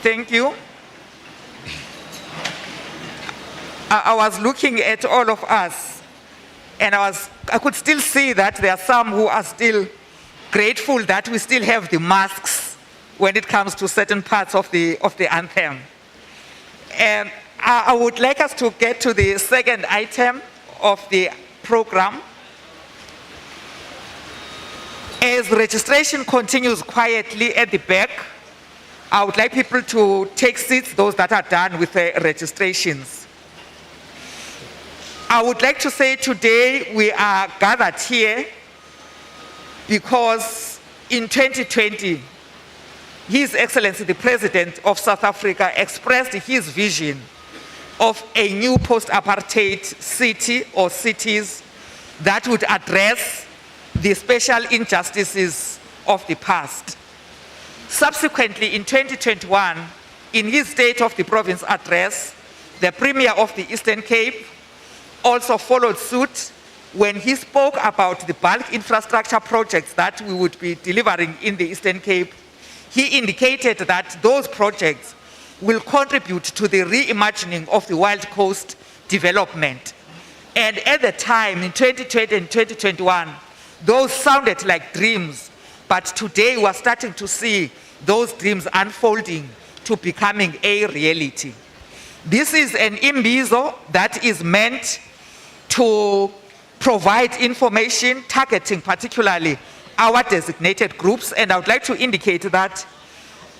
Thank you. I was looking at all of us, and I could still see that there are some who are still grateful that we still have the masks when it comes to certain parts of the anthem. And I would like us to get to the second item of the program. As registration continues quietly at the back, I would like people to take seats, those that are done with the registrations. I would like to say today we are gathered here because in 2020, His Excellency the President of South Africa expressed his vision of a new post-apartheid city or cities that would address the special injustices of the past. Subsequently, in 2021, in his State of the Province address, the Premier of the Eastern Cape also followed suit when he spoke about the bulk infrastructure projects that we would be delivering in the Eastern Cape. He indicated that those projects will contribute to the reimagining of the Wild Coast development. And at the time, in 2020 and 2021, those sounded like dreams. But today we are starting to see those dreams unfolding to becoming a reality. This is an Imbizo that is meant to provide information targeting particularly our designated groups. And I would like to indicate that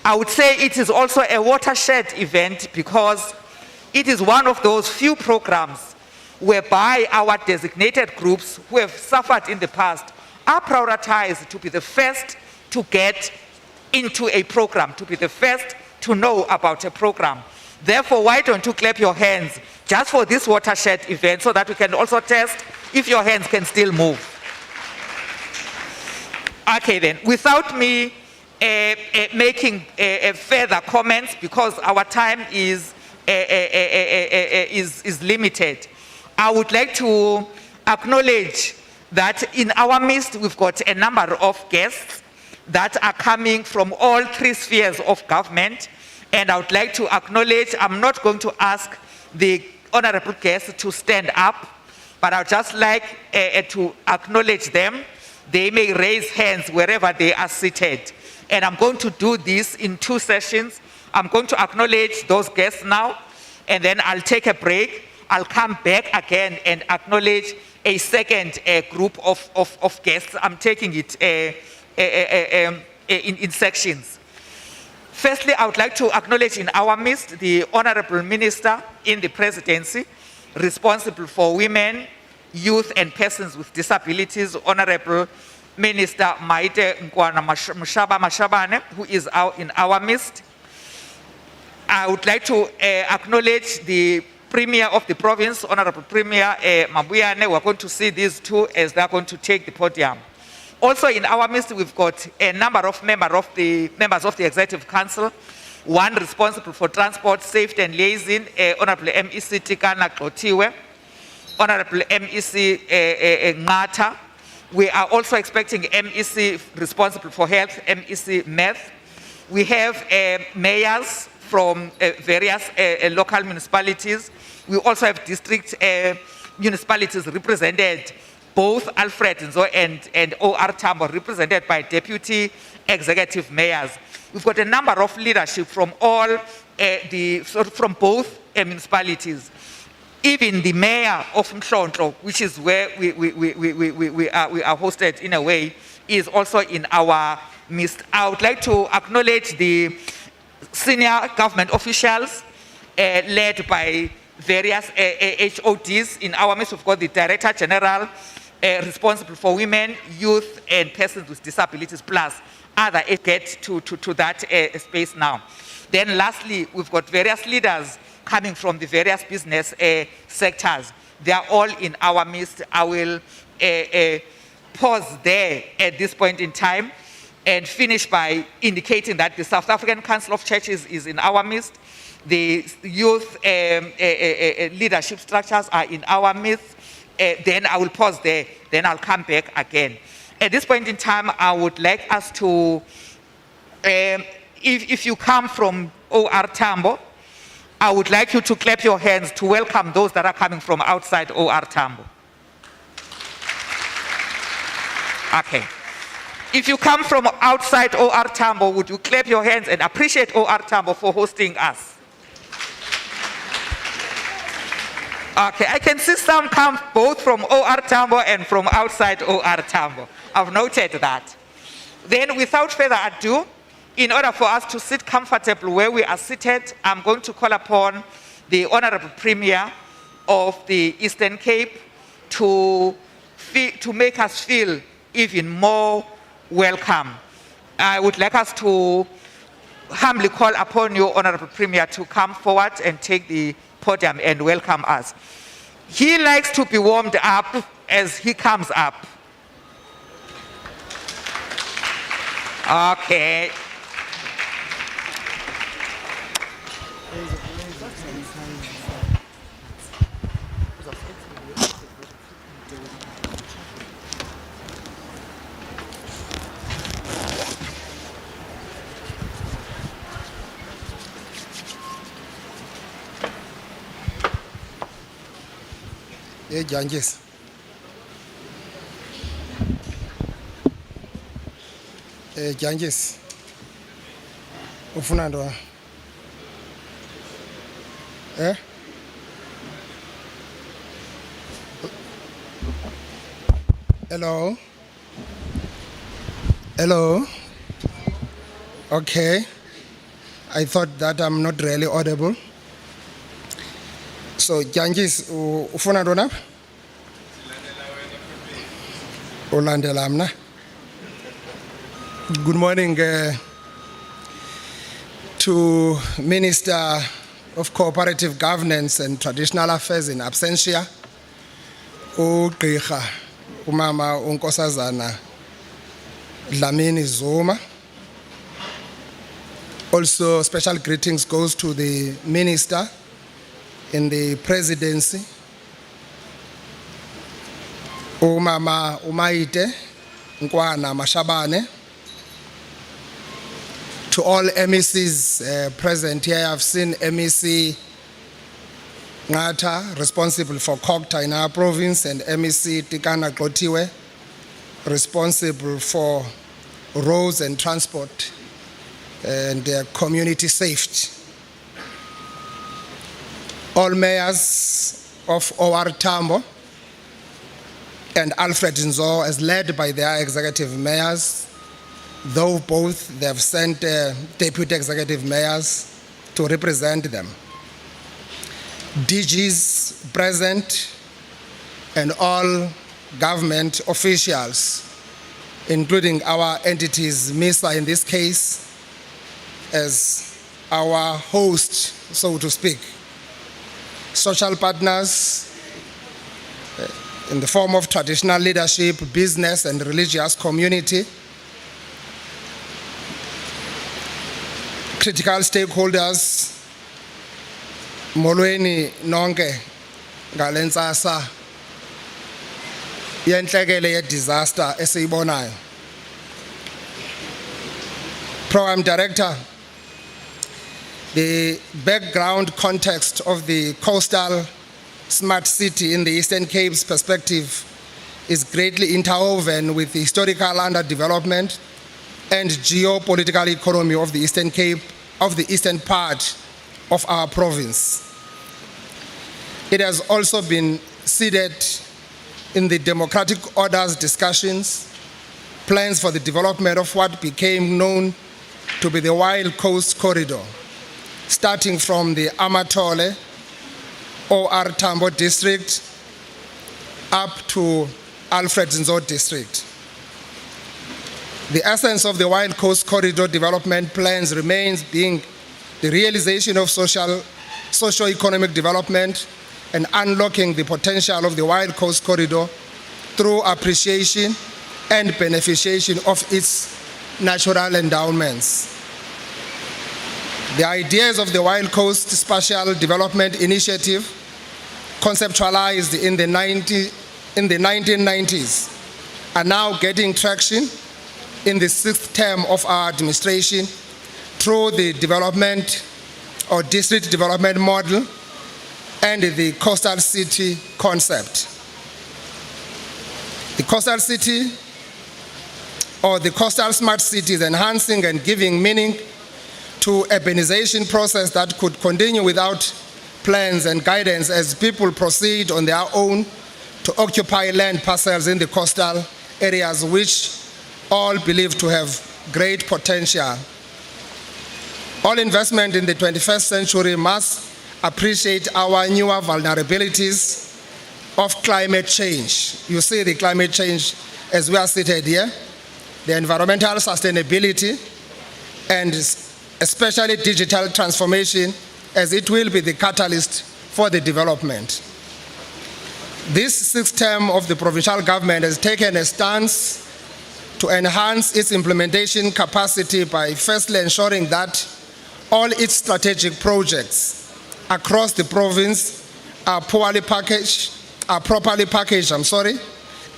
I would say it is also a watershed event because it is one of those few programs whereby our designated groups who have suffered in the past are prioritized to be the first to get into a program, to be the first to know about a program. Therefore, why don't you clap your hands just for this watershed event so that we can also test if your hands can still move. Okay then, without me making further comments because our time is limited, I would like to acknowledge that in our midst we've got a number of guests that are coming from all three spheres of government, and I would like to acknowledge, I'm not going to ask the honorable guests to stand up, but I would just like to acknowledge them. They may raise hands wherever they are seated, and I'm going to do this in two sessions. I'm going to acknowledge those guests now, and then I'll take a break. I'll come back again and acknowledge a second group of guests. I'm taking it in sections. Firstly, I would like to acknowledge in our midst the Honorable Minister in the Presidency, responsible for women, youth and persons with disabilities, Honorable Minister Maite Nkwana Mashabane, who is in our midst. I would like to acknowledge the Premier of the province, Honorable Premier Mabuyane. We're going to see these two as they're going to take the podium. Also in our midst, we've got a number of members of the Executive Council, one responsible for transport, safety and liaison, Honorable MEC Tikana Klotiwe, Honorable MEC Ngata. We are also expecting MEC responsible for health, MEC Meth. We have mayors from various local municipalities. We also have district municipalities represented, both Alfred Nzo and OR Tambo, represented by deputy executive mayors. We've got a number of leadership from all from both municipalities. Even the mayor of Mhlonhlo, which is where we are hosted in a way, is also in our midst. I would like to acknowledge the senior government officials led by various HODs. In our midst, we've got the Director General responsible for women, youth, and persons with disabilities, plus other get to that space now. Then lastly, we've got various leaders coming from the various business sectors. They are all in our midst. I will pause there at this point in time and finish by indicating that the South African Council of Churches is in our midst. The youth leadership structures are in our midst. Then I will pause there, then I'll come back again. At this point in time, I would like us to, if you come from OR Tambo, I would like you to clap your hands to welcome those that are coming from outside OR Tambo. Okay. If you come from outside OR Tambo, would you clap your hands and appreciate OR Tambo for hosting us? Okay, I can see some come both from OR Tambo and from outside OR Tambo. I've noted that. Then without further ado, in order for us to sit comfortable where we are seated, I'm going to call upon the Honorable Premier of the Eastern Cape to make us feel even more welcome. I would like us to humbly call upon you, Honorable Premier, to come forward and take the podium and welcome us. He likes to be warmed up as he comes up. Okay. Judges. Judges. Ufuna ndo. Hello. Hello. Okay. I thought that I'm not really audible. So, Judges, ufuna ndo na? Ulandela mna. Good morning to Minister of Cooperative Governance and Traditional Affairs in absentia, uGqirha umama uNkosazana Dlamini Zuma. Also, special greetings goes to the Minister in the Presidency, umama Umaite Nkwana Mashabane. To all MECs present here, I've seen MEC Ngata, responsible for Kokta in our province, and MEC Tikana Glotiwe, responsible for roads and transport and community safety. All mayors of OR Tambo and Alfred Nzo, as led by their executive mayors, though both they have sent deputy executive mayors to represent them. DGs present and all government officials, including our entities, MISA in this case, as our host, so to speak. Social partners in the form of traditional leadership, business and religious community, critical stakeholders, molweni nonke ngalentsasa yentlekele ye-disaster esiyibonayo. Program Director, the background context of the coastal smart city in the Eastern Cape's perspective is greatly interwoven with the historical underdevelopment and geopolitical economy of the Eastern Cape, of the eastern part of our province. It has also been seeded in the democratic orders discussions, plans for the development of what became known to be the Wild Coast Corridor, starting from the Amatole OR Tambo district up to Alfred Nzo district. The essence of the Wild Coast Corridor development plans remains being the realization of socio-economic development and unlocking the potential of the Wild Coast Corridor through appreciation and beneficiation of its natural endowments. The ideas of the Wild Coast Spatial Development Initiative, conceptualized in the 1990s, are now getting traction in the 6th term of our administration through the development or district development model and the coastal city concept. The coastal city or the coastal smart cities, enhancing and giving meaning to urbanization process that could continue without plans and guidance as people proceed on their own to occupy land parcels in the coastal areas, which all believe to have great potential. All investment in the 21st century must appreciate our newer vulnerabilities of climate change. You see the climate change as we are seated here, the environmental sustainability, and especially digital transformation, as it will be the catalyst for the development. This 6th term of the provincial government has taken a stance to enhance its implementation capacity by firstly ensuring that all its strategic projects across the province are properly packaged,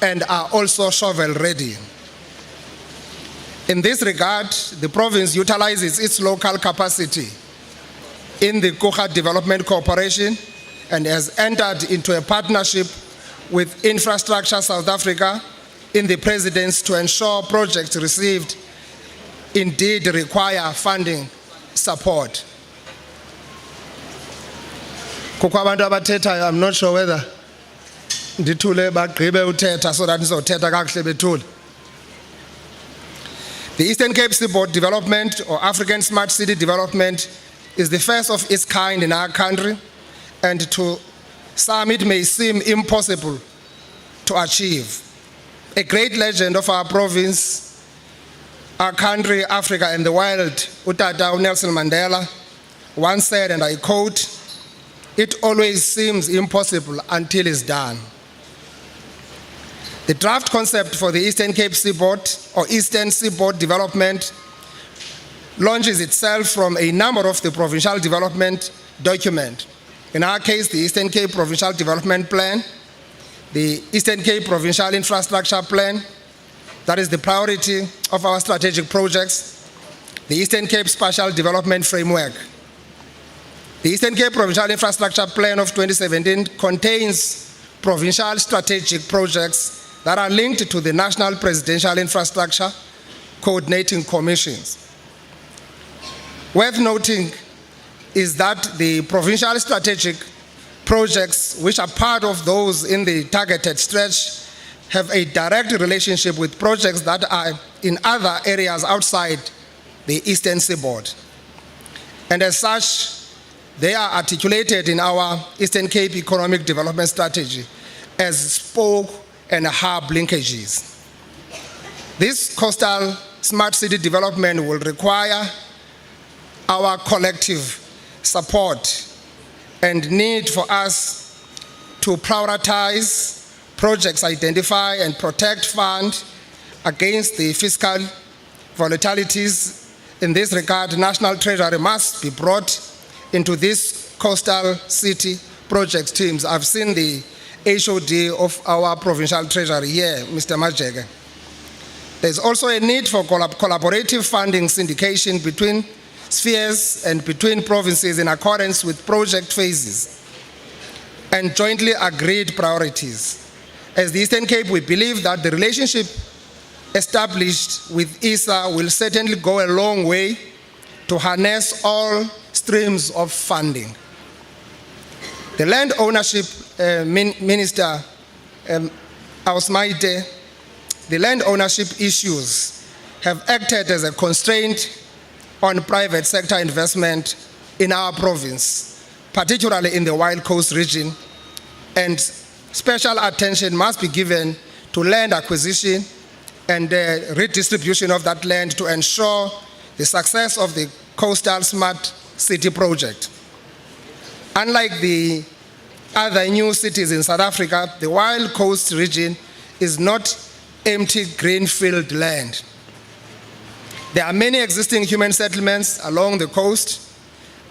and are also shovel ready. In this regard, the province utilizes its local capacity in the Kucha Development Corporation and has entered into a partnership with Infrastructure South Africa in the President's to ensure projects received indeed require funding support. Kukho abantu abathethayo, I'm not sure whether ndithule bagqibe uthetha so that ndizothetha kakuhle bethule. The Eastern Cape Seaboard Development or African Smart City Development is the first of its kind in our country, and to some it may seem impossible to achieve. A great legend of our province, our country, Africa, and the world, Utata Nelson Mandela, once said, and I quote, "It always seems impossible until it's done." The draft concept for the Eastern Cape Seaboard or Eastern Seaboard Development launches itself from a number of the provincial development documents. In our case, the Eastern Cape Provincial Development Plan, the Eastern Cape Provincial Infrastructure Plan, that is the priority of our strategic projects, the Eastern Cape Spatial Development Framework. The Eastern Cape Provincial Infrastructure Plan of 2017 contains provincial strategic projects that are linked to the National Presidential Infrastructure Coordinating Commissions. Worth noting is that the provincial strategic projects, which are part of those in the targeted stretch, have a direct relationship with projects that are in other areas outside the Eastern Seaboard. And as such, they are articulated in our Eastern Cape Economic Development Strategy as spoke and hub linkages. This coastal smart city development will require our collective support and need for us to prioritize projects, identify and protect funds against the fiscal volatilities. In this regard, National Treasury must be brought into this coastal city project teams. I've seen the HOD of our provincial treasury here, Mr. Majege. There's also a need for collaborative funding syndication between spheres and between provinces in accordance with project phases and jointly agreed priorities. As the Eastern Cape, we believe that the relationship established with ESA will certainly go a long way to harness all streams of funding. The land ownership minister, Ausmaite, the land ownership issues have acted as a constraint on private sector investment in our province, particularly in the Wild Coast region, and special attention must be given to land acquisition and the redistribution of that land to ensure the success of the Coastal Smart City project. Unlike the other new cities in South Africa, the Wild Coast region is not empty greenfield land. There are many existing human settlements along the coast.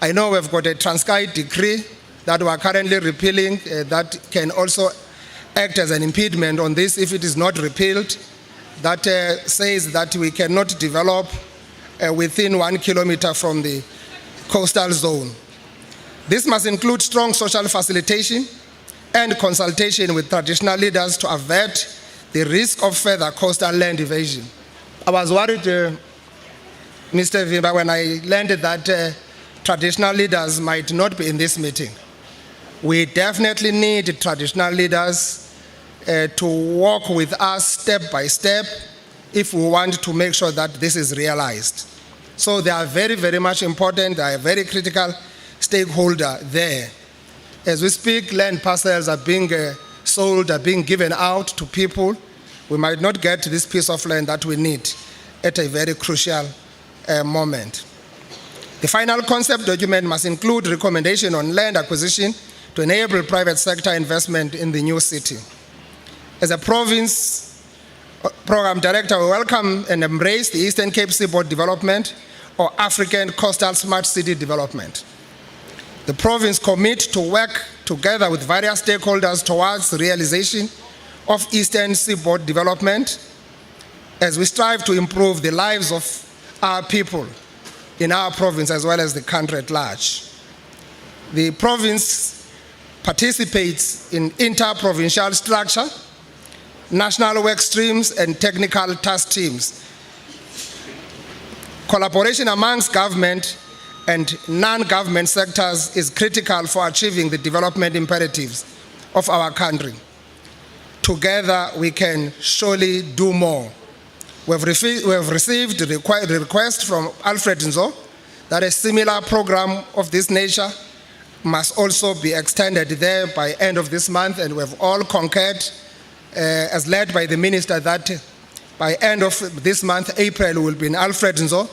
I know we've got a Transkei decree that we are currently repealing that can also act as an impediment on this if it is not repealed, that says that we cannot develop within 1 kilometer from the coastal zone. This must include strong social facilitation and consultation with traditional leaders to avert the risk of further coastal land evasion. I was worried, Mr. Vimba, when I learned that traditional leaders might not be in this meeting. We definitely need traditional leaders to walk with us step by step if we want to make sure that this is realized. So they are very, very much important. They are a very critical stakeholder there. As we speak, land parcels are being sold, are being given out to people. We might not get this piece of land that we need at a very crucial moment. The final concept document must include recommendation on land acquisition to enable private sector investment in the new city. As a province program director, we welcome and embrace the Eastern Cape Seaboard Development or African Coastal Smart City Development. The province commits to work together with various stakeholders towards the realization of Eastern Seaboard Development as we strive to improve the lives of our people in our province as well as the country at large. The province participates in inter-provincial structure, national work streams, and technical task teams. Collaboration amongst government and non-government sectors is critical for achieving the development imperatives of our country. Together, we can surely do more. We have received the request from Alfred Nzo that a similar program of this nature must also be extended there by end of this month, and we have all concurred, as led by the minister, that by end of this month, April, we will be in Alfred Nzo,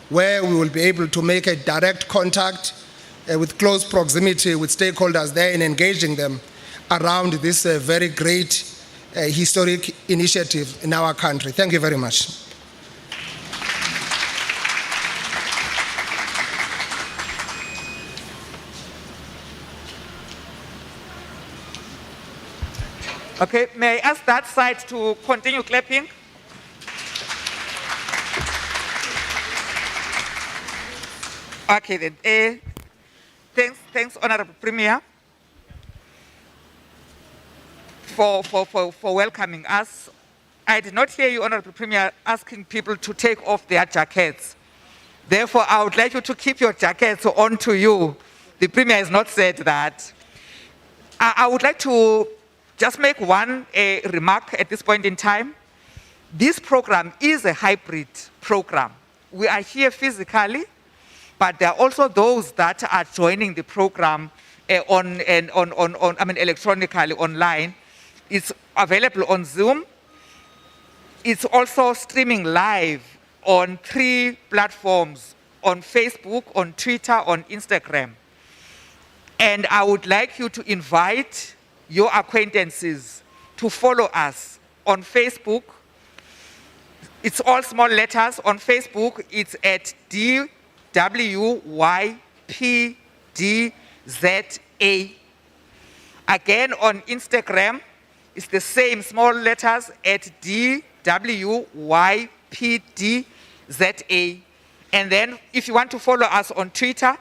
where we will be able to make a direct contact with close proximity with stakeholders there and engaging them around this very great historic initiative in our country. Thank you very much. Okay, may I ask that side to continue clapping? Okay then. Thanks, Honorable Premier, for welcoming us. I did not hear you, Honorable Premier, asking people to take off their jackets. Therefore, I would like you to keep your jackets on to you. The Premier has not said that. I would like to just make one remark at this point in time. This program is a hybrid program. We are here physically, but there are also those that are joining the program electronically online. It's available on Zoom. It's also streaming live on 3 platforms, on Facebook, on Twitter, on Instagram. And I would like you to invite your acquaintances to follow us on Facebook. It's all small letters. On Facebook, it's at DWYPDZA. Again, on Instagram, it's the same small letters at DWYPDZA. And then if you want to follow us on Twitter,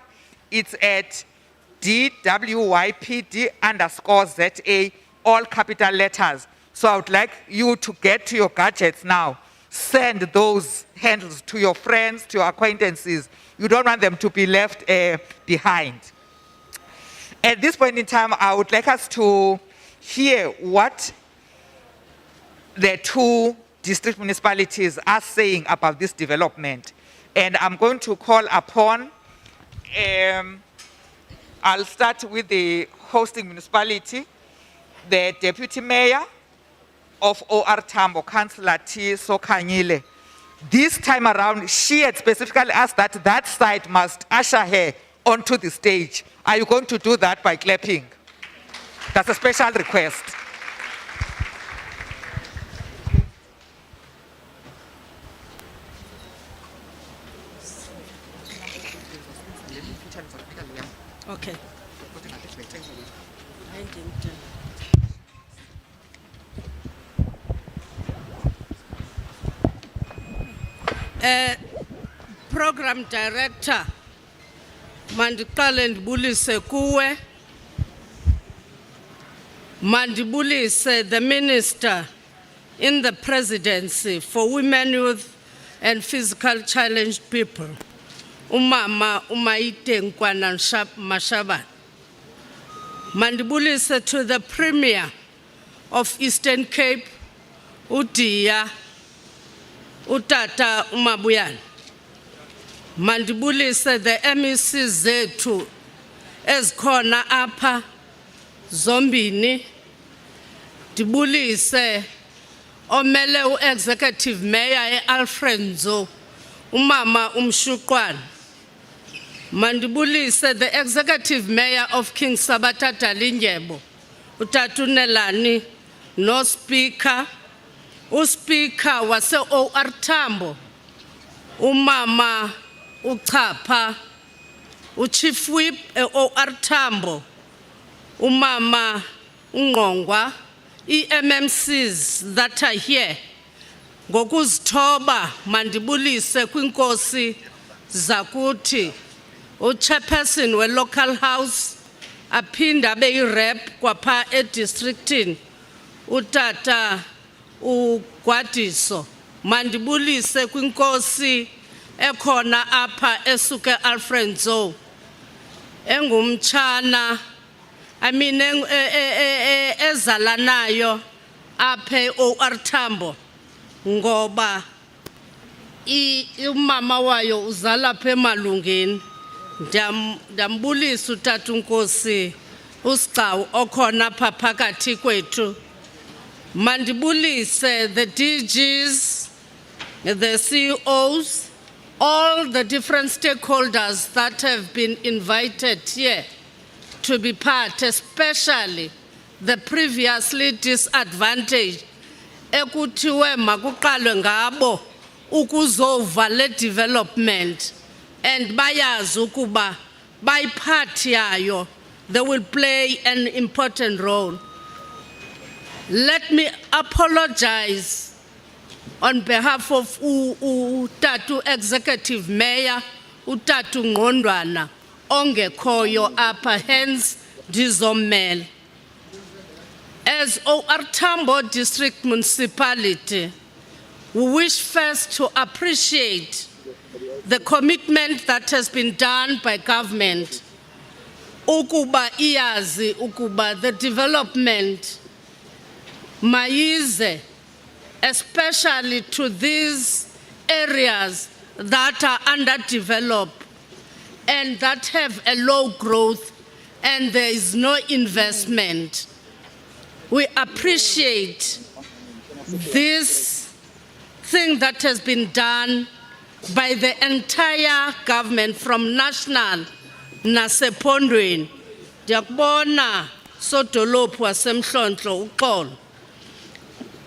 it's at DWYPD_ZA, all capital letters. So I would like you to get to your gadgets now. Send those handles to your friends, to your acquaintances. You don't want them to be left behind. At this point in time, I would like us to hear what the two district municipalities are saying about this development. And I'm going to call upon, I'll start with the hosting municipality, the deputy mayor of OR Tambo, Councillor T. Sokanyile. This time around, she had specifically asked that that side must usher her onto the stage. Are you going to do that by clapping? That's a special request. Okay. Program Director, mandiqale ndibulise kuwe. Mandibulise the Minister in the Presidency for Women, Youth and Physical Challenged People, Umama Umaite Nkwana Mashaban. Mandibulise to the Premier of Eastern Cape, Udia, Utata Umabuyan. Mandibulise the MEC zethu ezikhona apha zombini. Dibulise omele u-Executive Mayor Alfredo Umama Umshuqwana. Mandibulise the Executive Mayor of King Sabata Dalindyebo, Utata Nelani, no Speaker, uSpeaker wase OR Tambo, Umama Uchapha, uChief Whip OR Tambo, Umama Ungqongwa, MMCs that are here. Ngokuzithoba mandibulise kwinkosi zakuthi uChairperson we local house aphinda abe irep kwapha edistrictini utata uGwadiso. Mandibulise kwinkosi ekhona apha esuke Alfredo engumtshana ezalanayo aphe OR Tambo ngoba umama wayo uzala phe Malungeni. Ndambulisa utata unkosi uSigcawu okhona apha phakathi kwethu. Mandibulise the DGs, the CEOs, all the different stakeholders that have been invited here to be part, especially the previously disadvantaged. Ekuthiwe makuqalwe ngabo ukuzova le development and bayazi ukuba bayiphathi yayo, they will play an important role. Let me apologize on behalf of Utatu Executive Mayor, Utatu Ngqondwana, ongekhoyo apha, hence ndizomela. As OR Tambo District Municipality, we wish first to appreciate the commitment that has been done by government. Ukuba iyazi ukuba the development mayize, especially to these areas that are underdeveloped and that have a low growth and there is no investment. We appreciate this thing that has been done by the entire government from national nasepondweni. Ndiyakubona sodolophu wasemhlonhlo uxolo.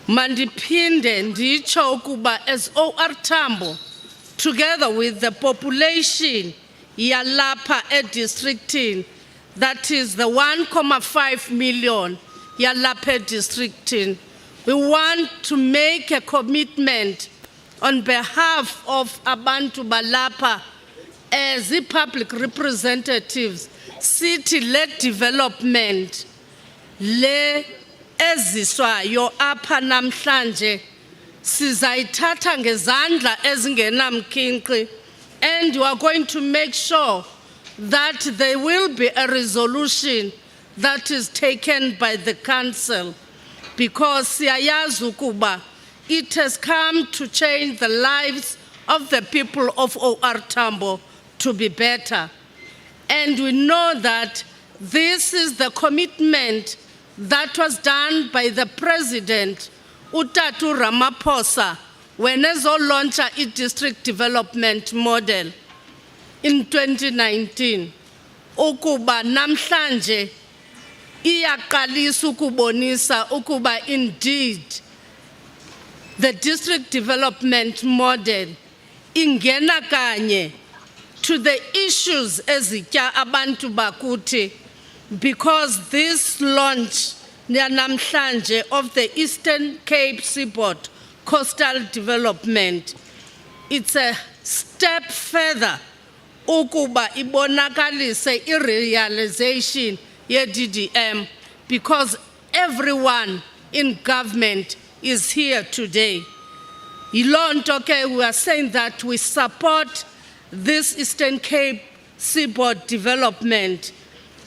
Mandiphinde nditsho ukuba as OR Tambo, together with the population yalapha edistrictini, that is the 1.5 million yalapha edistrictini, we want to make a commitment on behalf of abantu balapha as the public representatives, city-led development, le eziswayo apha namhlanje sizayithatha ngezandla ezingenamkhinkqi, and you are going to make sure that there will be a resolution that is taken by the council, because siyayazi ukuba it has come to change the lives of the people of OR Tambo to be better. And we know that this is the commitment that was done by the President, Utatu Ramaphosa, when he launched a district development model in 2019. Ukuba namhlanje iyaqalisa ukubonisa ukuba indeed the district development model ingena kanye to the issues ezitya abantu bakuthi, because this launch namhlanje of the Eastern Cape Seaboard Coastal Development, it's a step further ukuba ibonakalise i-realization ye-DDM, because everyone in government is here today. Yilonto ke, we are saying that we support this Eastern Cape Seaboard development,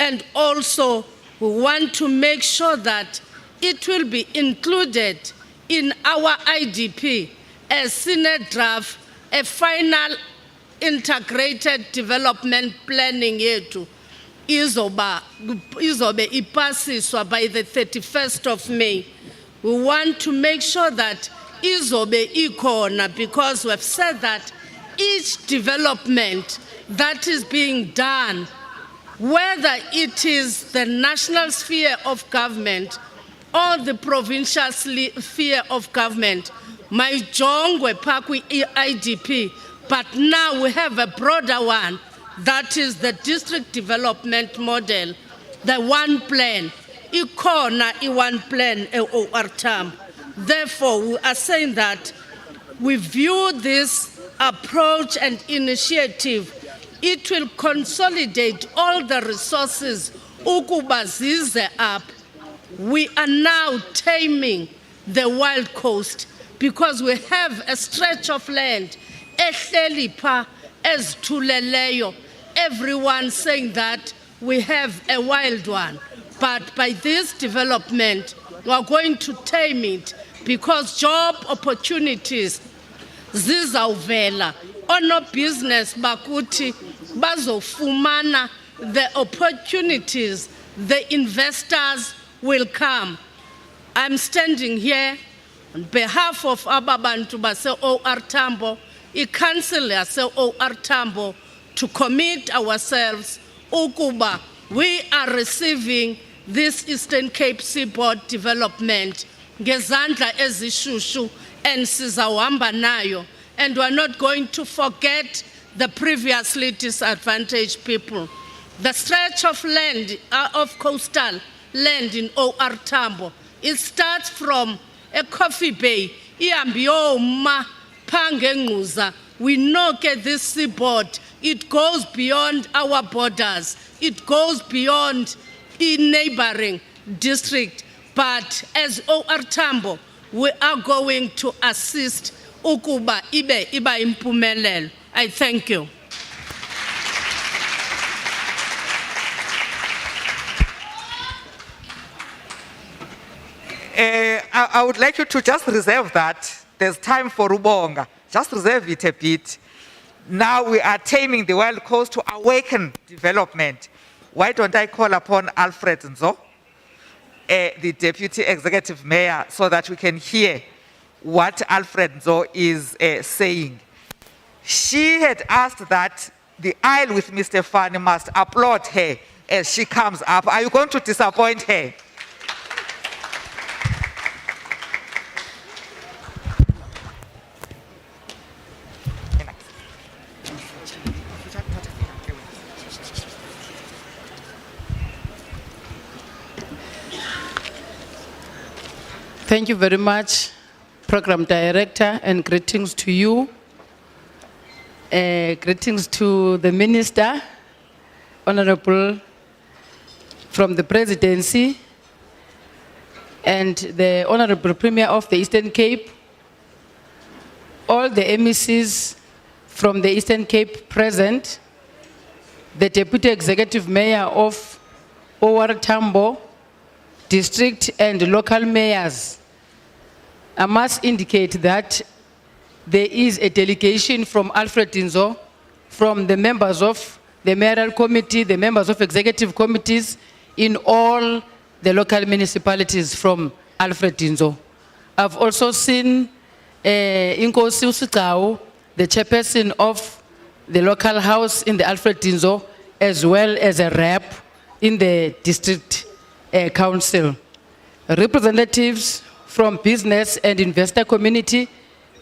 and also we want to make sure that it will be included in our IDP as Senate draft, a final integrated development planning yetu izobe ipasiswa by the 31st of May. We want to make sure that izobe ikona, because we've said that each development that is being done, whether it is the national sphere of government or the provincial sphere of government, mayijongwe pakwi IDP, but now we have a broader one, that is the district development model, the one plan. Ikona one plan OR Tambo. Therefore, we are saying that we view this approach and initiative, it will consolidate all the resources ukuba zize up. We are now taming the wild coast, because we have a stretch of land ehleli pha ezithuleleyo, everyone saying that we have a wild one. But by this development, we are going to tame it, because job opportunities zizawuvela. Ono business bakuthi bazofumana the opportunities, the investors will come. I'm standing here on behalf of ababantu base OR Tambo, i-council yase OR Tambo, to commit ourselves ukuba we are receiving this Eastern Cape Seaboard development ngezandla ezishushu, and sizawuhamba nayo, and we're not going to forget the previously disadvantaged people. The stretch of land, of coastal land in OR Tambo, it starts from a Coffee Bay, iambiyoma pangenguza. We know that this seaboard, it goes beyond our borders, it goes beyond in neighboring district. But as OR Tambo, we are going to assist ukuba iba impumelelo. I thank you. I would like you to just reserve that. There's time for Ubonga. Just reserve it a bit. Now we are taming the wild coast to awaken development. Why don't I call upon Alfred Nzo, the Deputy Executive Mayor, so that we can hear what Alfred Nzo is saying. She had asked that the aisle with Mr. Fani must applaud her as she comes up. Are you going to disappoint her? Thank you very much, Program Director, and greetings to you. Greetings to the Minister, Honorable from the Presidency, and the Honorable Premier of the Eastern Cape, all the MECs from the Eastern Cape present, the Deputy Executive Mayor of OR Tambo District and local mayors, I must indicate that there is a delegation from Alfred Nzo, from the members of the mayoral committee, the members of executive committees in all the local municipalities from Alfred Nzo. I've also seen Inkosi Usikau, the chairperson of the local house in the Alfred Nzo, as well as a rep in the district council. Representatives from business and investor community,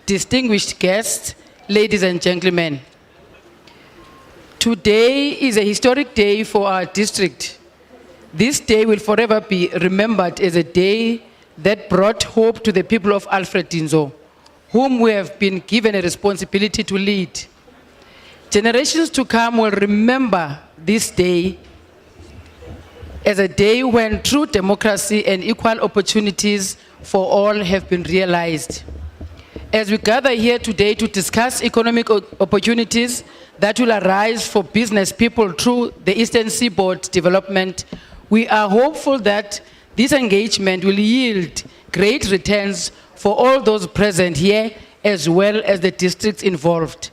distinguished guests, ladies and gentlemen. Today is a historic day for our district. This day will forever be remembered as a day that brought hope to the people of Alfred Nzo, whom we have been given a responsibility to lead. Generations to come will remember this day as a day when true democracy and equal opportunities for all have been realized. As we gather here today to discuss economic opportunities that will arise for business people through the Eastern Seaboard development, we are hopeful that this engagement will yield great returns for all those present here as well as the districts involved.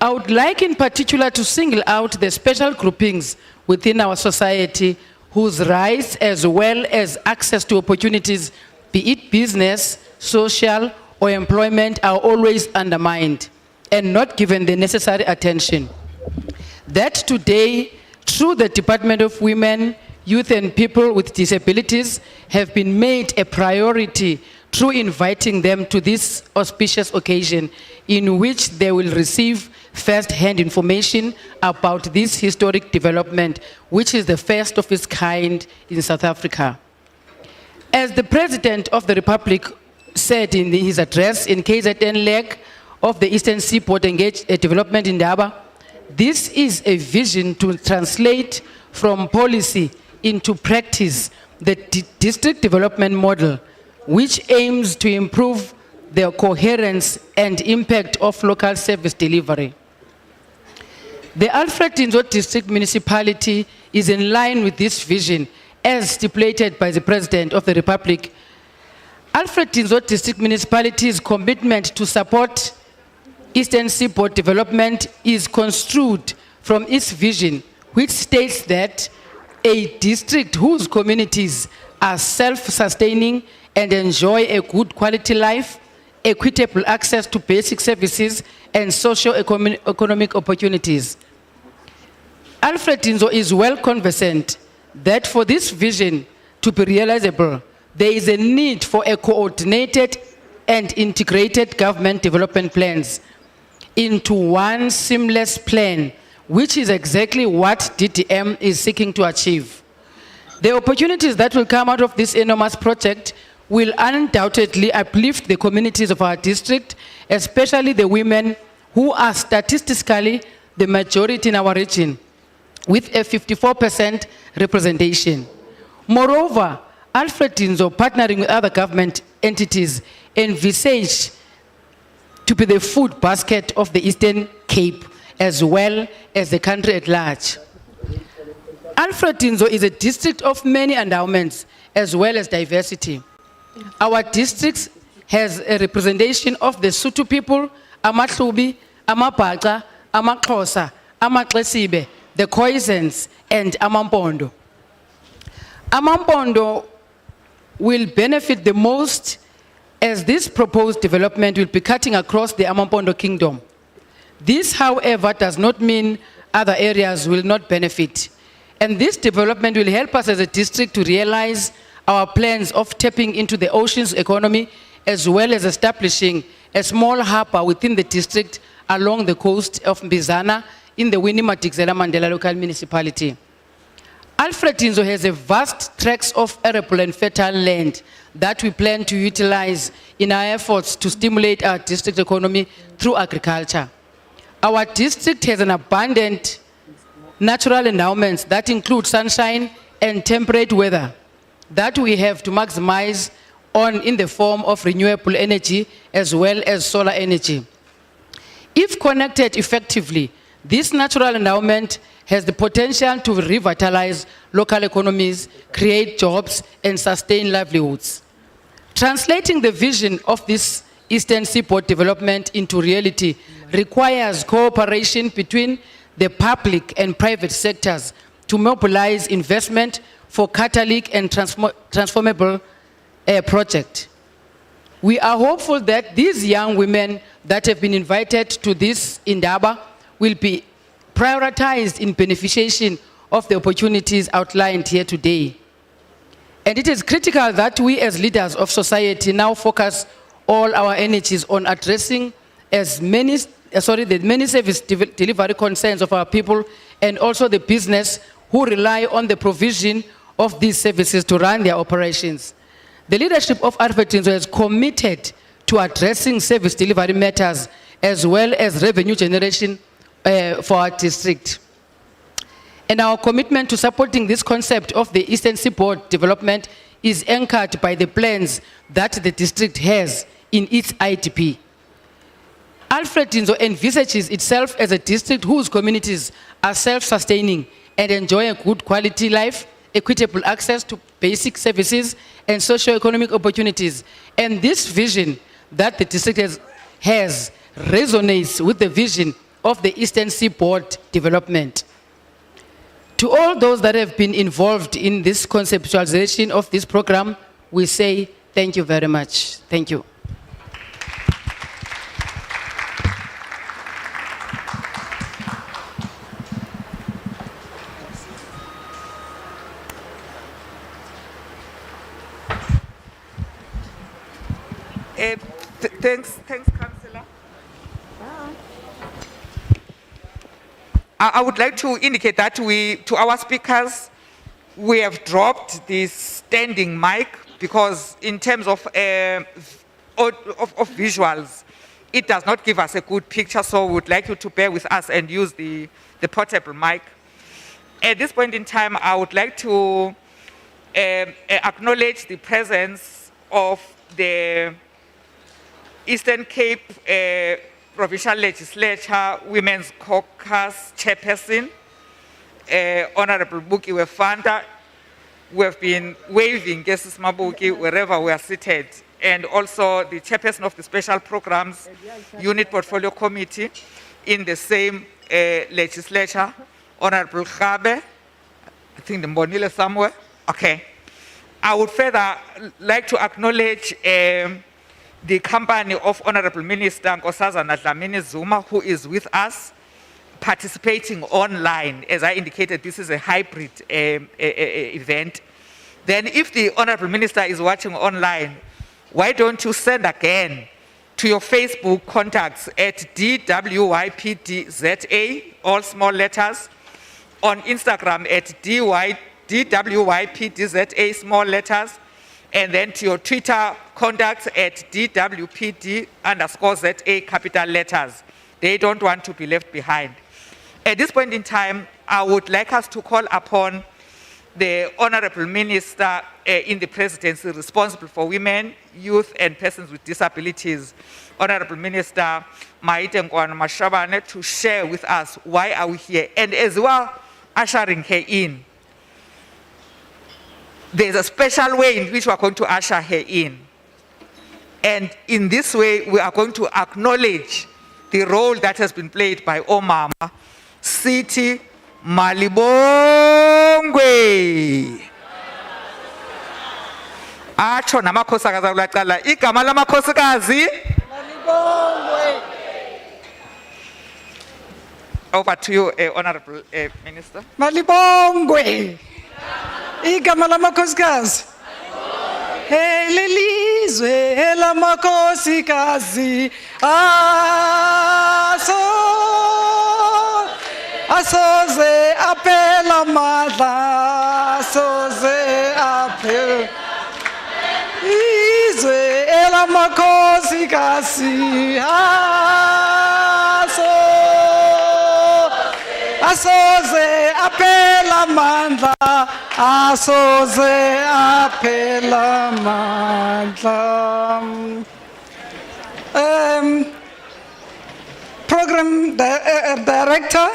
I would like in particular to single out the special groupings within our society whose rights as well as access to opportunities, be it business, social, or employment, are always undermined and not given the necessary attention. That today, through the Department of Women, Youth and People with Disabilities, have been made a priority through inviting them to this auspicious occasion in which they will receive first-hand information about this historic development, which is the first of its kind in South Africa. As the President of the Republic said in his address in KZN leg of the Eastern Seaboard Development in Daba, this is a vision to translate from policy into practice the district development model, which aims to improve the coherence and impact of local service delivery. The Alfred Nzo District Municipality is in line with this vision as stipulated by the President of the Republic. Alfred Nzo District Municipality's commitment to support Eastern Seaboard development is construed from its vision, which states that a district whose communities are self-sustaining and enjoy a good quality life, equitable access to basic services, and socio-economic opportunities. Alfred Nzo is well conversant that for this vision to be realizable, there is a need for a coordinated and integrated government development plans into one seamless plan, which is exactly what DDM is seeking to achieve. The opportunities that will come out of this enormous project will undoubtedly uplift the communities of our district, especially the women who are statistically the majority in our region, with a 54% representation. Moreover, Alfred Nzo, partnering with other government entities, envisage to be the food basket of the Eastern Cape, as well as the country at large. Alfred Nzo is a district of many endowments, as well as diversity. Our district has a representation of the Sotho people, Amahlubi, Amabhaca, Amaxhosa, Amaxesibe, the Khoisans, and Amampondo. Amampondo will benefit the most as this proposed development will be cutting across the Amampondo Kingdom. This, however, does not mean other areas will not benefit. And this development will help us as a district to realize our plans of tapping into the ocean's economy, as well as establishing a small harbor within the district along the coast of Mbizana in the Winnie Madikizela Mandela local municipality. Alfred Nzo has a vast tracts of arable and fertile land that we plan to utilize in our efforts to stimulate our district economy through agriculture. Our district has an abundant natural endowments that include sunshine and temperate weather that we have to maximize on in the form of renewable energy as well as solar energy. If connected effectively, This natural endowment has the potential to revitalize local economies, create jobs, and sustain livelihoods. Translating the vision of this Eastern Seaboard development into reality requires cooperation between the public and private sectors to mobilize investment for catalytic and transformable projects. We are hopeful that these young women that have been invited to this Indaba will be prioritized in beneficiation of the opportunities outlined here today. And it is critical that we as leaders of society now focus all our energies on addressing the many service delivery concerns of our people and also the business who rely on the provision of these services to run their operations. The leadership of Alfred is committed to addressing service delivery matters as well as revenue generation for our district. And our commitment to supporting this concept of the Eastern Seaboard development is anchored by the plans that the district has in its IDP. Alfred Nzo envisages itself as a district whose communities are self-sustaining and enjoy a good quality life, equitable access to basic services and socio-economic opportunities. And this vision that the district has resonates with the vision of the Eastern Seaboard development. To all those that have been involved in this conceptualization of this program, we say thank you very much. Thank you. Thanks, Councillor. I would like to indicate that to our speakers, we have dropped this standing mic because in terms of visuals, it does not give us a good picture, so we would like you to bear with us and use the portable mic. At this point in time, I would like to acknowledge the presence of the Eastern Cape Provincial Legislature Women's Caucus Chairperson, Honorable Buki Wefanda. We have been waving Gesis Mabuki wherever we are seated, and also the Chairperson of the Special Programs Unit Portfolio Committee in the same legislature, Honorable Khabe. I think the Mbonile somewhere. Okay. I would further like to acknowledge the company of Honorable Minister Nkosazana Dlamini Zuma, who is with us, participating online. As I indicated, this is a hybrid event. Then if the Honorable Minister is watching online, why don't you send again to your Facebook contacts at DWYPDZA, all small letters, on Instagram at DWYPDZA, small letters, and then to your Twitter contacts at DWPD_ZA, capital letters. They don't want to be left behind. At this point in time, I would like us to call upon the Honorable Minister in the Presidency responsible for women, youth, and persons with disabilities, Honorable Minister Maite Nkwana-Mashabane, to share with us why are we here, and as well ushering her in. There's a special way in which we are going to usher her in. And in this way, we are going to acknowledge the role that has been played by Omama, City Malibongwe. Acho namakhosikazi akulaqala igama lamakhosikazi Malibongwe. Over to you, Honorable Minister. Malibongwe. Igama lamakhosikazi. Lelizwe elamakhosikazi asoze aphela madla, asoze aphela izwe elamakhosikazi asoze aphela mandla, asoze aphela mandla. Program Program Director,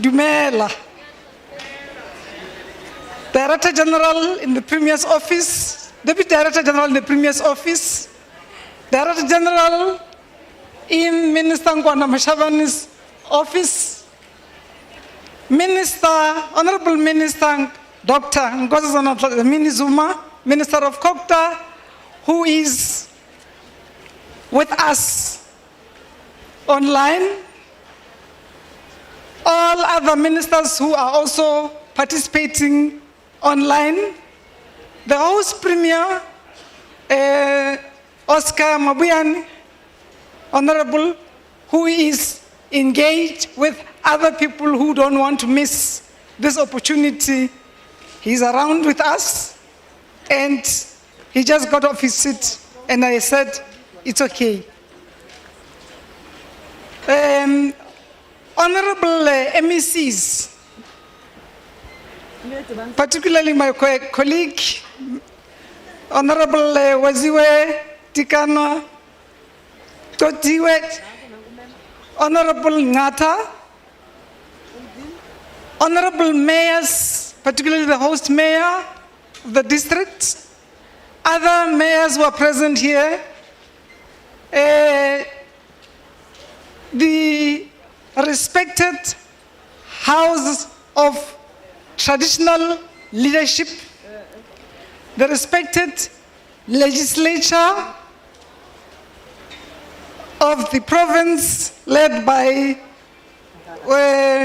Dumela. Director General in the Premier's Office, Deputy Director General in the Premier's Office, Director General in Minister Ngwana Mashavani's office, Minister, Honorable Minister Dr. Nkosazana Dlamini-Zuma, Minister of COGTA, who is with us online, all other ministers who are also participating online, the host Premier, Oscar Mabuyane, Honorable, who is engaged with other people who don't want to miss this opportunity. He's around with us, and he just got off his seat, and I said, it's okay. Honorable MECs, particularly my colleague, Honorable Waziwe Tikana, Totiwe, Honorable Ngata, Honorable Mayors, particularly the host mayor of the district, other mayors who are present here, the respected House of Traditional Leadership, the respected legislature of the province led by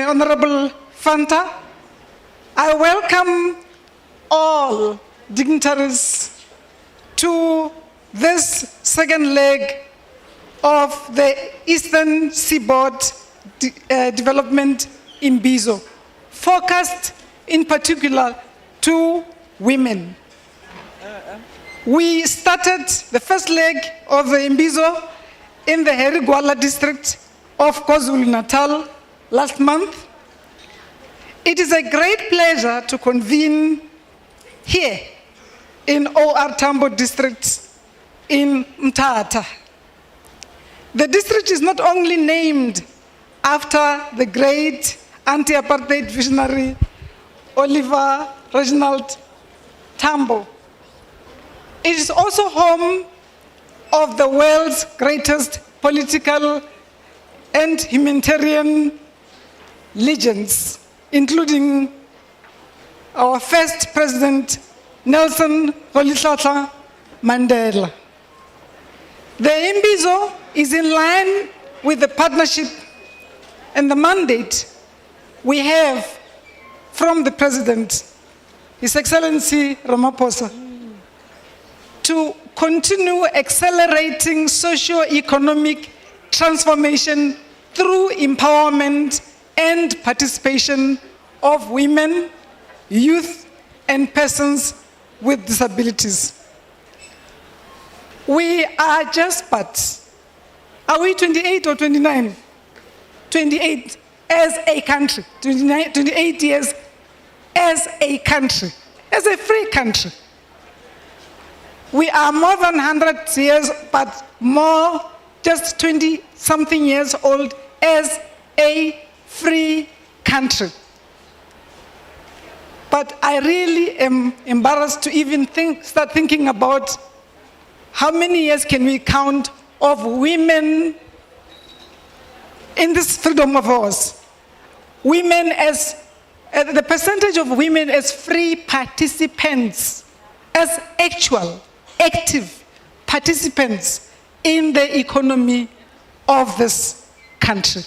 Honorable Fanta. I welcome all dignitaries to this second leg of the Eastern Seaboard Development Imbizo, focused in particular to women. We started the first leg of the Imbizo in the Herigwala district of KwaZulu-Natal last month. It is a great pleasure to convene here in OR Tambo district in MTHATHA. The district is not only named after the great anti-apartheid visionary Oliver Reginald Tambo. It is also home of the world's greatest political and humanitarian legends, including our first president, Nelson Rolihlahla Mandela. The Imbizo is in line with the partnership and the mandate we have from the President, His Excellency Ramaphosa, to continue accelerating socio-economic transformation through empowerment and participation of women, youth, and persons with disabilities. We are just but, are we 28 or 29? 28 as a country, 28 years as a country, as a free country. We are more than 100 years, but more, just 20-something years old as a free country. But I really am embarrassed to even start thinking about how many years can we count of women in this freedom of ours. Women as, the percentage of women as free participants, as actual, active participants in the economy of this country.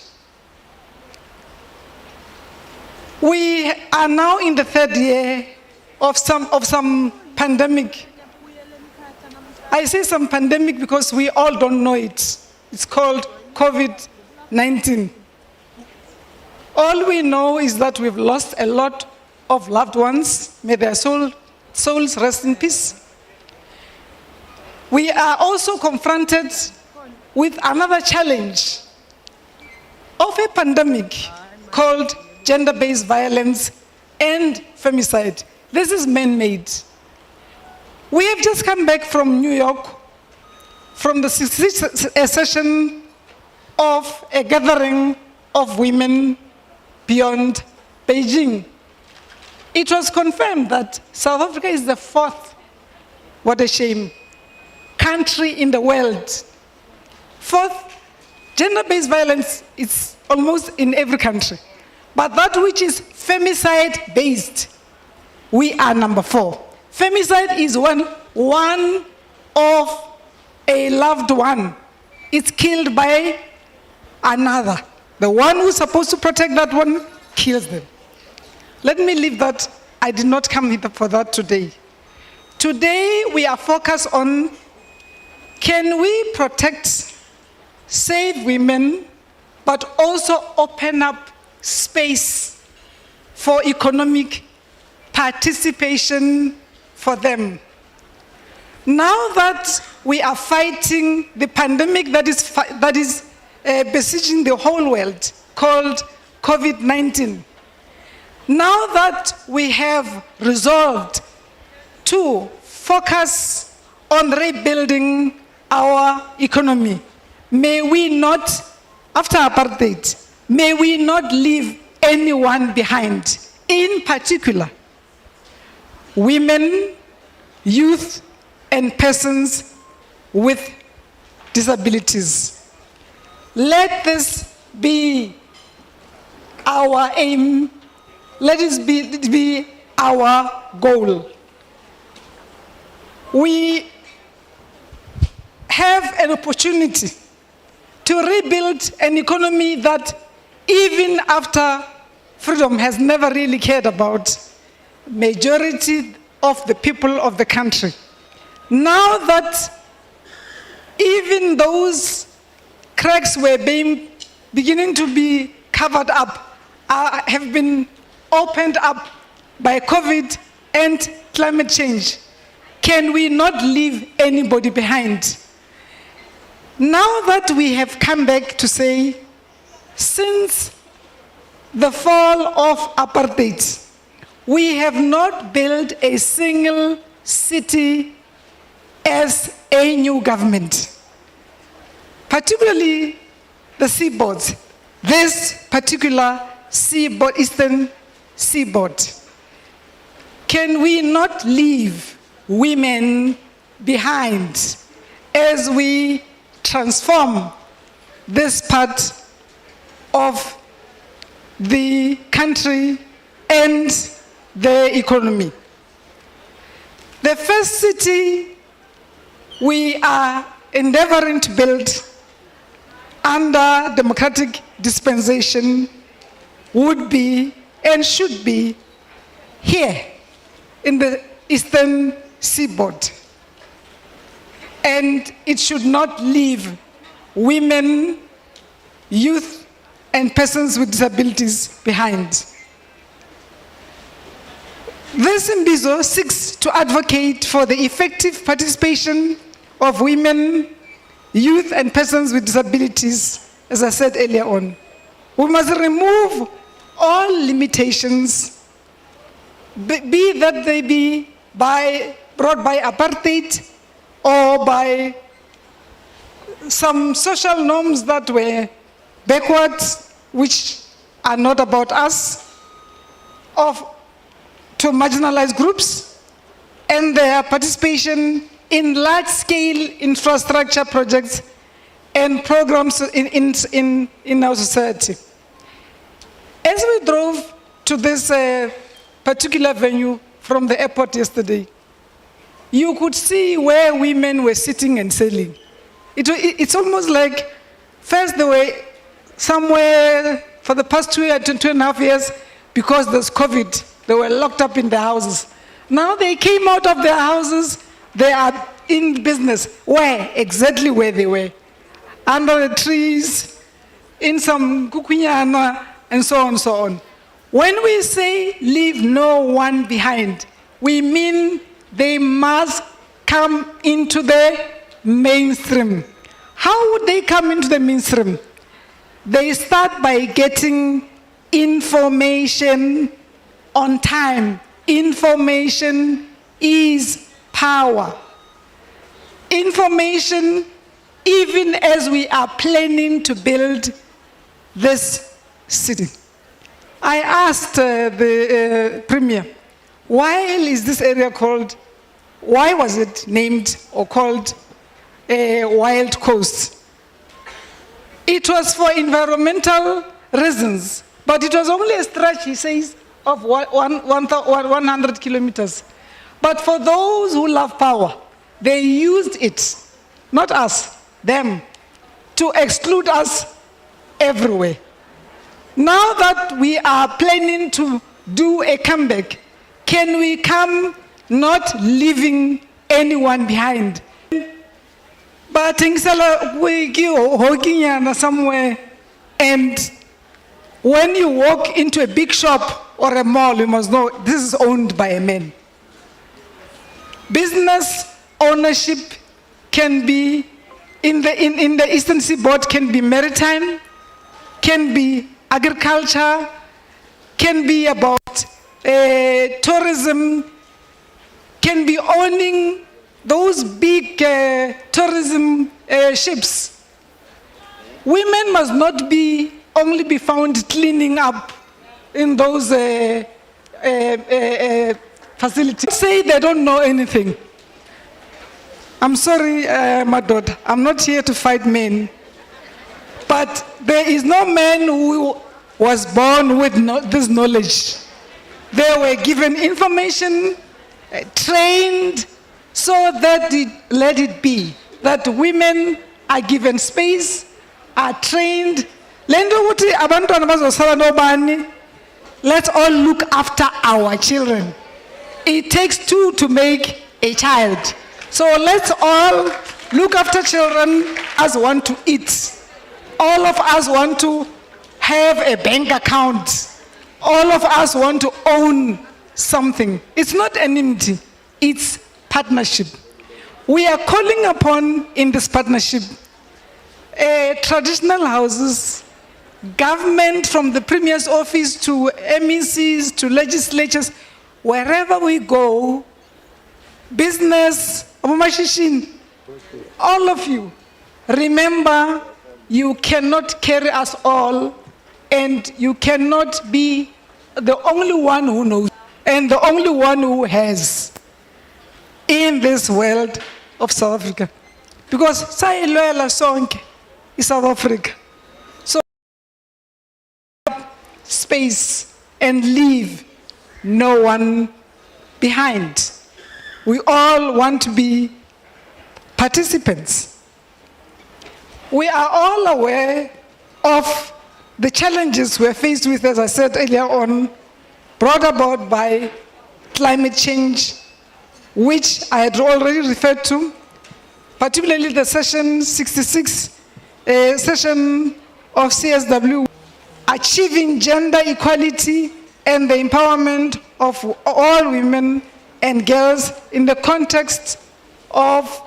We are now in the third year of some pandemic. I say some pandemic because we all don't know it. It's called COVID-19. All we know is that we've lost a lot of loved ones. May their souls rest in peace. We are also confronted with another challenge of a pandemic called gender-based violence and femicide. This is man-made. We have just come back from New York, from the session of a gathering of women beyond Beijing. It was confirmed that South Africa is the 4th, what a shame, country in the world. 4th, gender-based violence is almost in every country. But that which is femicide-based, we are number 4. Femicide is one of a loved one. It's killed by another. The one who's supposed to protect that one kills them. Let me leave that. I did not come here for that today. Today we are focused on, can we protect, save women, but also open up space for economic participation for them. Now that we are fighting the pandemic that is besieging the whole world, called COVID-19, now that we have resolved to focus on rebuilding our economy, may we not, after apartheid, may we not leave anyone behind, in particular, women, youth, and persons with disabilities. Let this be our aim. Let it be our goal. We have an opportunity to rebuild an economy that, even after freedom, has never really cared about majority of the people of the country. Now that even those cracks were beginning to be covered up, have been opened up by COVID and climate change, can we not leave anybody behind? Now that we have come back to say, since the fall of apartheid, we have not built a single city as a new government, particularly the seaboards, this particular seaboard, eastern seaboard. Can we not leave women behind as we transform this part of the country and the economy? The first city we are endeavoring to build under democratic dispensation would be and should be here in the eastern seaboard. And it should not leave women, youth, and persons with disabilities behind. This Imbizo seeks to advocate for the effective participation of women, youth, and persons with disabilities, as I said earlier on. We must remove all limitations, be that they be brought by apartheid or by some social norms that were backwards, which are not about us, to marginalized groups, and their participation in large-scale infrastructure projects and programs in our society. As we drove to this particular venue from the airport yesterday, you could see where women were sitting and selling. It's almost like, first they were somewhere for the past 2.5 years, because there's COVID, they were locked up in their houses. Now they came out of their houses, they are in business. Where? Exactly where they were. Under the trees, in some kukunyana, and so on and so on. When we say leave no one behind, we mean they must come into the mainstream. How would they come into the mainstream? They start by getting information on time. Information is power. Information even as we are planning to build this city. I asked the Premier, why was it named or called Wild Coast? It was for environmental reasons, but it was only a stretch, he says, of 100 kilometers. But for those who love power, they used it, not us, them, to exclude us everywhere. Now that we are planning to do a comeback, can we come not leaving anyone behind? But things are walking somewhere, and when you walk into a big shop or a mall, you must know this is owned by a man. Business ownership can be in the Eastern Seaboard, can be maritime, can be agriculture, can be about tourism, can be owning those big tourism ships. Women must not only be found cleaning up in those facilities. Say they don't know anything. I'm sorry, my daughter, I'm not here to fight men. But there is no man who was born with this knowledge. They were given information, trained, so that let it be that women are given space, are trained. Let's all look after our children. It takes two to make a child. So let's all look after children as want to eat. All of us want to have a bank account. All of us want to own something. It's not enmity, it's partnership. We are calling upon in this partnership traditional houses, government from the Premier's office to MECs to legislatures, wherever we go, business, all of you, remember you cannot carry us all, and you cannot be the only one who knows and the only one who has in this world of South Africa. Because Sayilwela Sonke is South Africa. So space and leave no one behind. We all want to be participants. We are all aware of the challenges we're faced with, as I said earlier on, brought about by climate change, which I had already referred to, particularly the session 66 session of CSW, achieving gender equality and the empowerment of all women and girls in the context of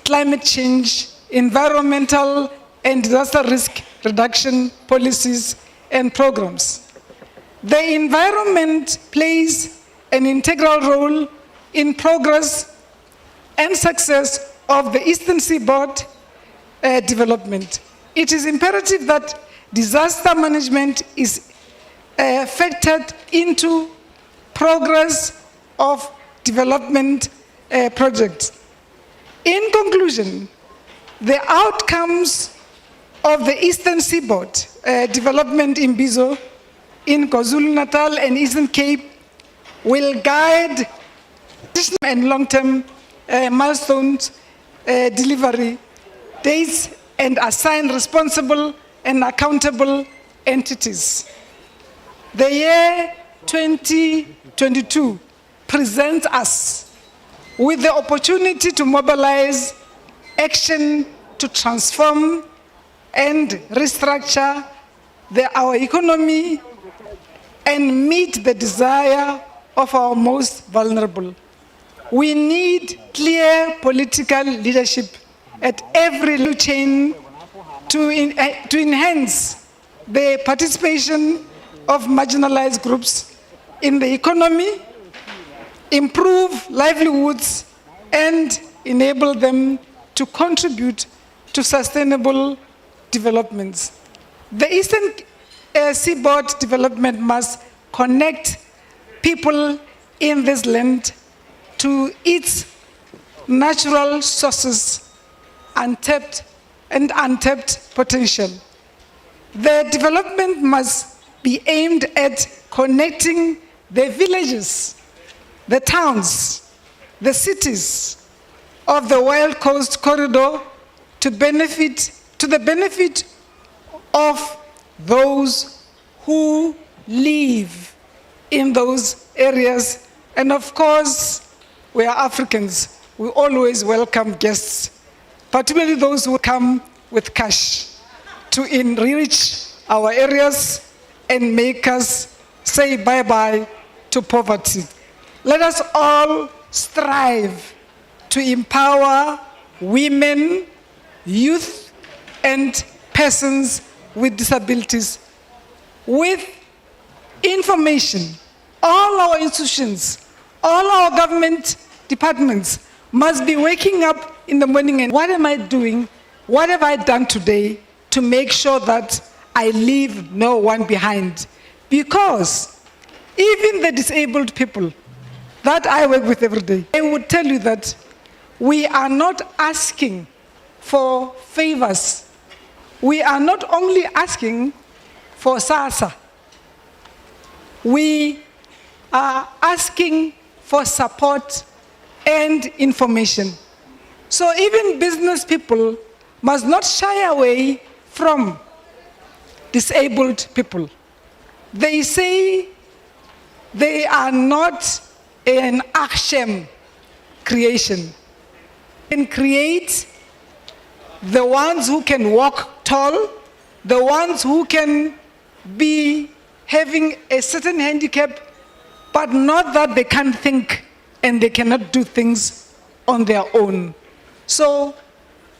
climate change, environmental and disaster risk reduction policies and programs. The environment plays an integral role in progress and success of the Eastern Seaboard development. It is imperative that disaster management is factored into progress of development projects. In conclusion, the outcomes of the Eastern Seaboard development in Imbizo, in KwaZulu-Natal and Eastern Cape will guide and long-term milestones delivery dates and assign responsible and accountable entities. The year 2022 presents us with the opportunity to mobilize action to transform and restructure our economy and meet the desire of our most vulnerable. We need clear political leadership at every level chain to enhance the participation of marginalized groups in the economy, improve livelihoods, and enable them to contribute to sustainable developments. The Eastern Seaboard development must connect people in this land to its natural sources, untapped potential. The development must be aimed at connecting the villages, the towns, the cities of the Wild Coast Corridor to the benefit of those who live in those areas. And of course, we are Africans. We always welcome guests, particularly those who come with cash to enrich our areas and make us say bye-bye to poverty. Let us all strive to empower women, youth, and persons with disabilities with information. All our institutions, all our government departments must be waking up in the morning and what am I doing? What have I done today to make sure that I leave no one behind? Because even the disabled people that I work with every day, I would tell you that we are not asking for favors. We are not only asking for SASA. We are asking for support and information. So even business people must not shy away from disabled people. They say they are not an action creation. Can create the ones who can walk tall, the ones who can be having a certain handicap, but not that they can't think and they cannot do things on their own. So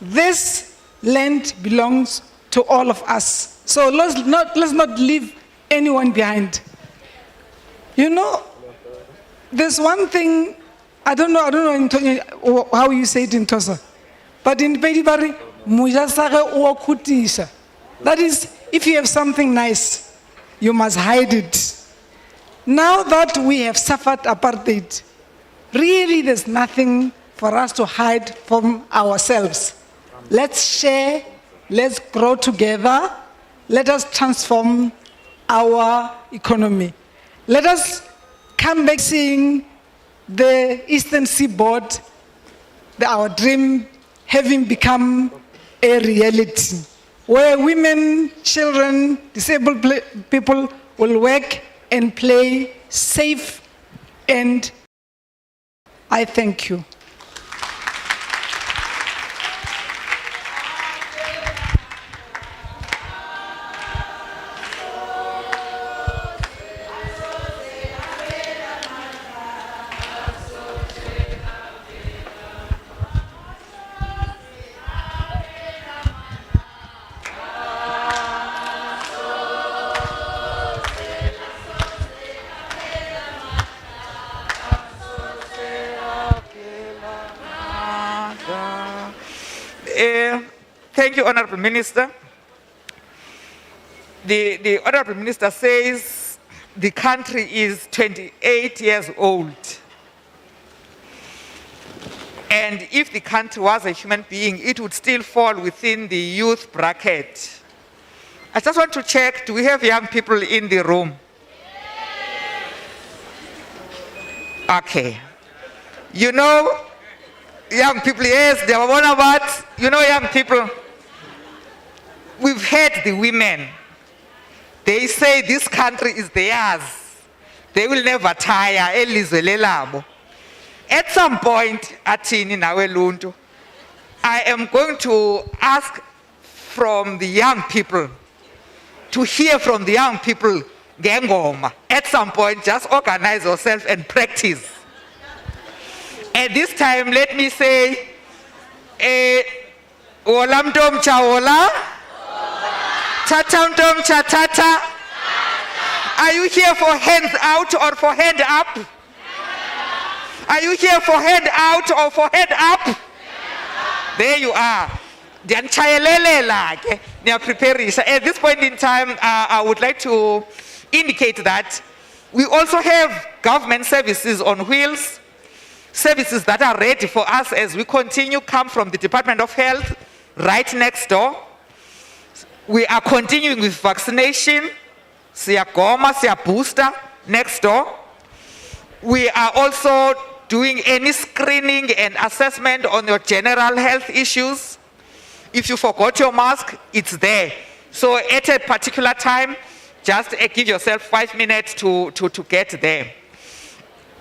this land belongs to all of us. So let's not leave anyone behind. You know, there's one thing, I don't know in how you say it in Tosa, but in Pedibari, mujasage uokutisha. That is, if you have something nice, you must hide it. Now that we have suffered apartheid, really there's nothing for us to hide from ourselves. Let's share, let's grow together, let us transform our economy. Let us come back seeing the Eastern Seaboard, our dream having become a reality, where women, children, disabled people will work and play safe, and I thank you. Thank you, Honorable Minister. The Honorable Minister says the country is 28 years old. And if the country was a human being, it would still fall within the youth bracket. I just want to check, do we have young people in the room? Okay. You know, young people, yes, they are one of us. You know, young people, we've heard the women. They say this country is theirs. They will never tire. At some point, Atini Naweluntu, I am going to ask from the young people, to hear from the young people, Gengoma. At some point, just organize yourself and practice. At this time, let me say, Olam Tom Chaola, Tatam Tom Chatata. Are you here for hands out or for hand up? Are you here for hand out or for hand up? There you are. Ndiyanitshayelelela ke, niyapreparisha. At this point in time, I would like to indicate that we also have government services on wheels, services that are ready for us as we continue, come from the Department of Health, right next door. We are continuing with vaccination, siya goma, siya booster, next door. We are also doing any screening and assessment on your general health issues. If you forgot your mask, it's there. So at a particular time, just give yourself 5 minutes to get there.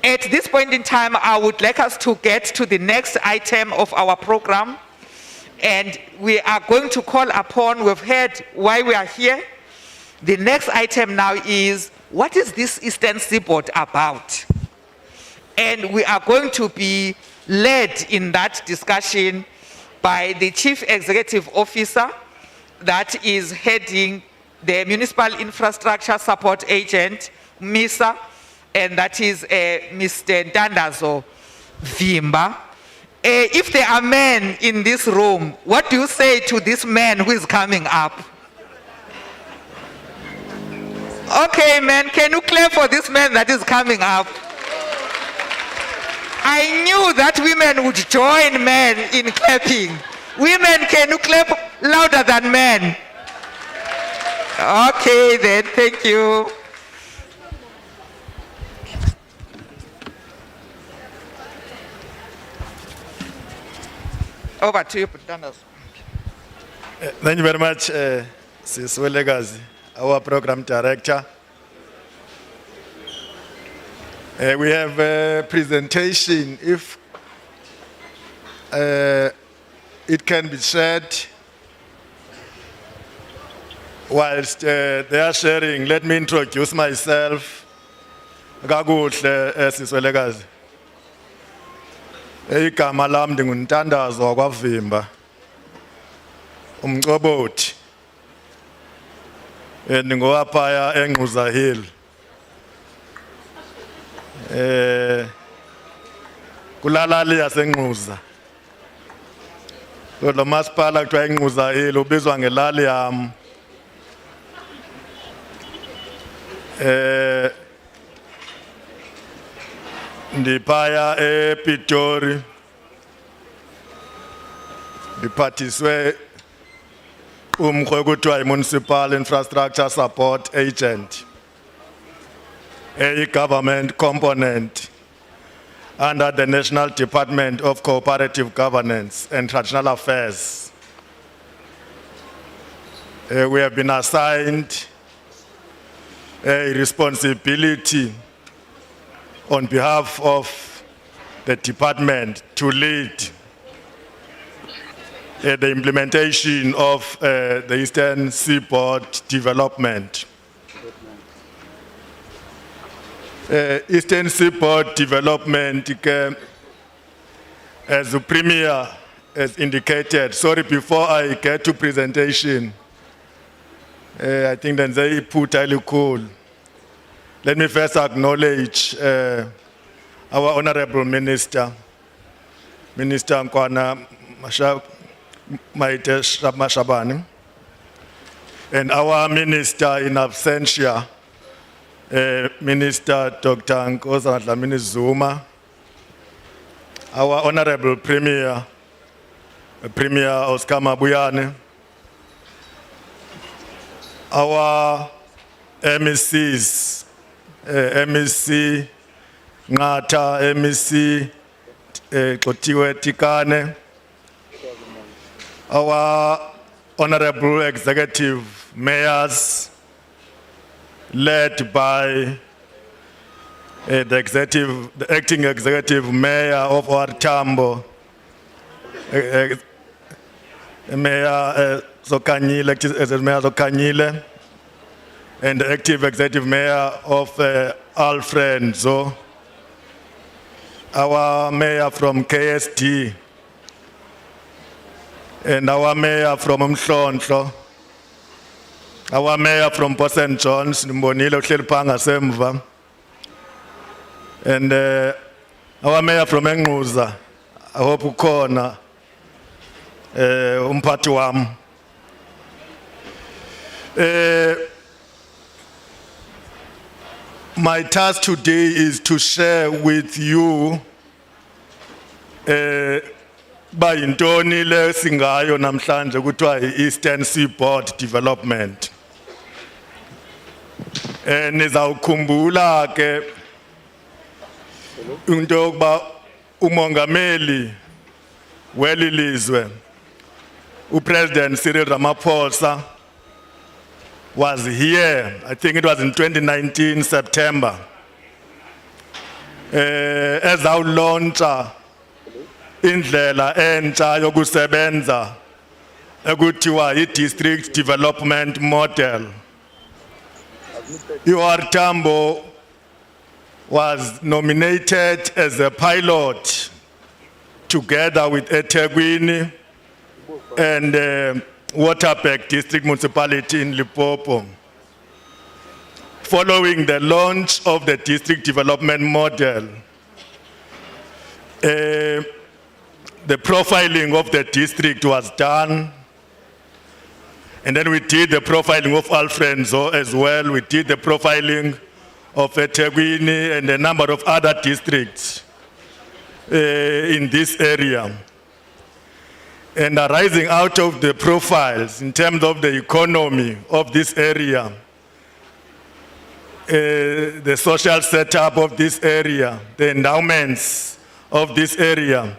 At this point in time, I would like us to get to the next item of our program. And we are going to call upon, we've heard why we are here. The next item now is, what is this Eastern Seaboard about? And we are going to be led in that discussion by the Chief Executive Officer that is heading the Municipal Infrastructure Support Agent, MISA, and that is Mr. Ntandazo Vimba. If there are men in this room, what do you say to this man who is coming up? Okay, man, can you clap for this man that is coming up? I knew that women would join men in clapping. Women, can you clap louder than men? Okay, then, thank you. Over to you, Putandas. Thank you very much, Sis Legacy, our program director. We have a presentation, if it can be shared. Whilst they are sharing, let me introduce myself. Kakuhle, Sis Legacy. Igama lami ndinguNtandazo wakwaVimba, umcobothi. Ndingowaphaya eNgquza Hill. Kulalali yaseNgquza. Lo masipala kuthiwa eNgquza Hill ubizwa ngelali yam. Ndiphaya ePitori. Ndiphathiswe umkhwe kuthiwa Municipal Infrastructure Support Agent, a government component under the National Department of Cooperative Governance and Traditional Affairs. We have been assigned a responsibility on behalf of the department to lead the implementation of the Eastern Seaboard Development. Eastern Seaboard Development, as the Premier has indicated, sorry, before I get to presentation, I think then they put highly cool. Let me first acknowledge our Honorable Minister, Minister Nkwana Maite Mashabane, and our Minister in absentia, Minister Dr. Nkosi Dlamini Zuma, our Honorable Premier, Premier Oscar Mabuyane, our MECs, MEC Ngata, MEC Kotiwe Tikane, our Honorable Executive Mayors, led by the acting Executive Mayor of our Tambo, Mayor Zokanyile, Mayor Zokanyile, and the active Executive Mayor of Alfredo, our Mayor from KSD, and our Mayor from Mhlonhlo, our Mayor from Port St. John's, Mbonile Ohlelipanga Semva, and our Mayor from Engquza, I hope ukhona, umphathi wami. My task today is to share with you bayintoni le singayo namhlanje kuthiwa i-Eastern Seaboard Development. Nizawukhumbula ke into yokuba umongameli weli lizwe uPresident Cyril Ramaphosa was here, I think it was in 2019 September, ezawulauncha indlela entsha yokusebenza ekuthiwa i-District Development Model. UR Tambo was nominated as a pilot together with eThekwini and Waterberg District Municipality in Limpopo. Following the launch of the District Development Model, the profiling of the district was done, and then we did the profiling of Alfredo as well. We did the profiling of eThekwini and a number of other districts in this area. And arising out of the profiles in terms of the economy of this area, the social setup of this area, the endowments of this area,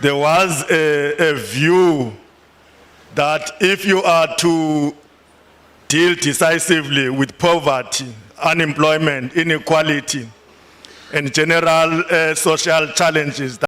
there was a view that if you are to deal decisively with poverty, unemployment, inequality, and general social challenges